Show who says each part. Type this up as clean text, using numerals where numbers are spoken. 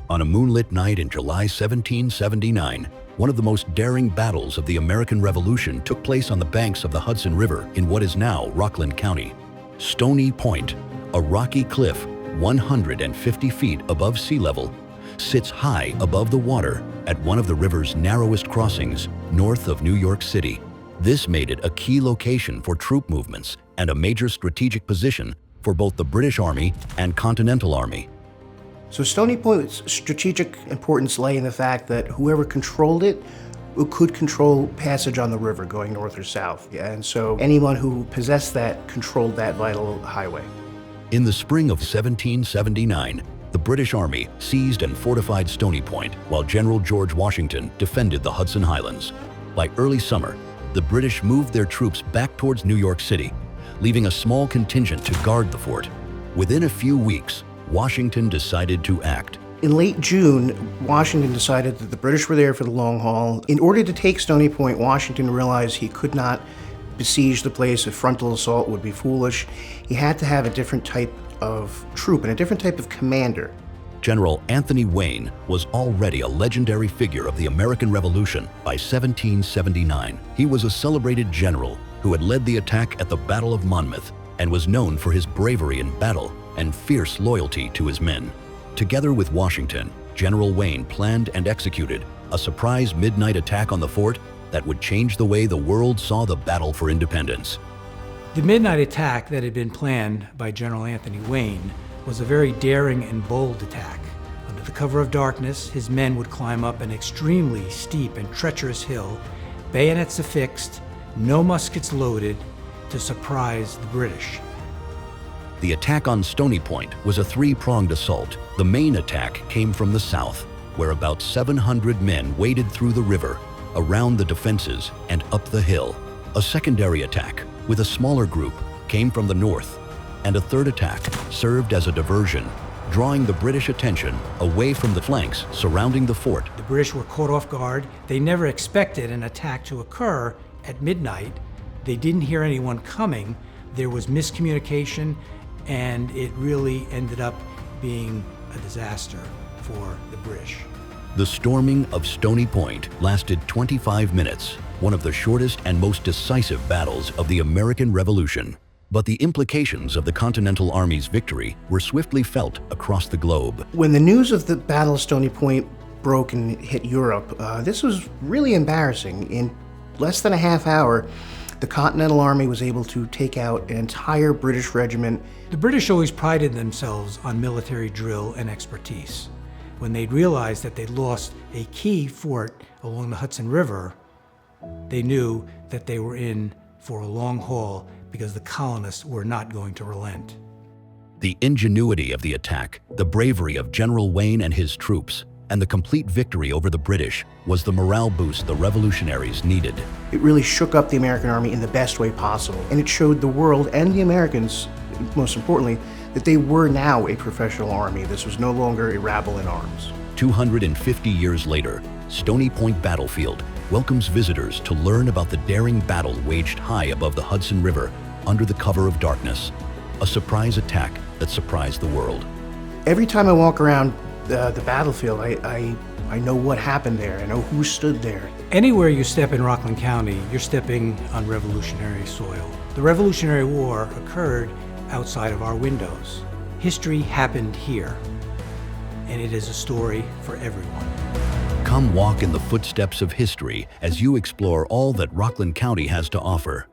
Speaker 1: On a moonlit night in July 1779, one of the most daring battles of the American Revolution took place on the banks of the Hudson River in what is now Rockland County. Stony Point, a rocky cliff 150 feet above sea level, sits high above the water at one of the river's narrowest crossings north of New York City. This made it a key location for troop movements and a major strategic position for both the British Army and Continental Army.
Speaker 2: So Stony Point's strategic importance lay in the fact that whoever controlled it could control passage on the river going north or south. And so anyone who possessed that controlled that vital highway.
Speaker 1: In the spring of 1779, the British Army seized and fortified Stony Point while General George Washington defended the Hudson Highlands. By early summer, the British moved their troops back towards New York City, leaving a small contingent to guard the fort. Within a few weeks, Washington decided to act.
Speaker 2: In late June, Washington decided that the British were there for the long haul. In order to take Stony Point, Washington realized he could not besiege the place. A frontal assault would be foolish. He had to have a different type of troop and a different type of commander.
Speaker 1: General Anthony Wayne was already a legendary figure of the American Revolution by 1779. He was a celebrated general who had led the attack at the Battle of Monmouth and was known for his bravery in battle and fierce loyalty to his men. Together with Washington, General Wayne planned and executed a surprise midnight attack on the fort that would change the way the world saw the battle for independence.
Speaker 3: The midnight attack that had been planned by General Anthony Wayne was a very daring and bold attack. Under the cover of darkness, his men would climb up an extremely steep and treacherous hill, bayonets affixed, no muskets loaded, to surprise the British.
Speaker 1: The attack on Stony Point was a three-pronged assault. The main attack came from the south, where about 700 men waded through the river, around the defenses, and up the hill. A secondary attack, with a smaller group, came from the north, and a third attack served as a diversion, drawing the British attention away from the flanks surrounding the fort.
Speaker 3: The British were caught off guard. They never expected an attack to occur at midnight. They didn't hear anyone coming. There was miscommunication, and it really ended up being a disaster for the British.
Speaker 1: The storming of Stony Point lasted 25 minutes, one of the shortest and most decisive battles of the American Revolution. But the implications of the Continental Army's victory were swiftly felt across the globe.
Speaker 2: When the news of the Battle of Stony Point broke and hit Europe, this was really embarrassing. In less than a half hour, the Continental Army was able to take out an entire British regiment.
Speaker 3: The British always prided themselves on military drill and expertise. When they'd realized that they'd lost a key fort along the Hudson River, they knew that they were in for a long haul because the colonists were not going to relent.
Speaker 1: The ingenuity of the attack, the bravery of General Wayne and his troops, and the complete victory over the British was the morale boost the revolutionaries needed.
Speaker 2: It really shook up the American army in the best way possible, and it showed the world and the Americans, most importantly, that they were now a professional army. This was no longer a rabble in arms.
Speaker 1: 250 years later, Stony Point Battlefield welcomes visitors to learn about the daring battle waged high above the Hudson River under the cover of darkness, a surprise attack that surprised the world.
Speaker 2: Every time I walk around the battlefield, I know what happened there. I know who stood there.
Speaker 3: Anywhere you step in Rockland County, you're stepping on revolutionary soil. The Revolutionary War occurred outside of our windows. History happened here, and it is a story for everyone.
Speaker 1: Come walk in the footsteps of history as you explore all that Rockland County has to offer.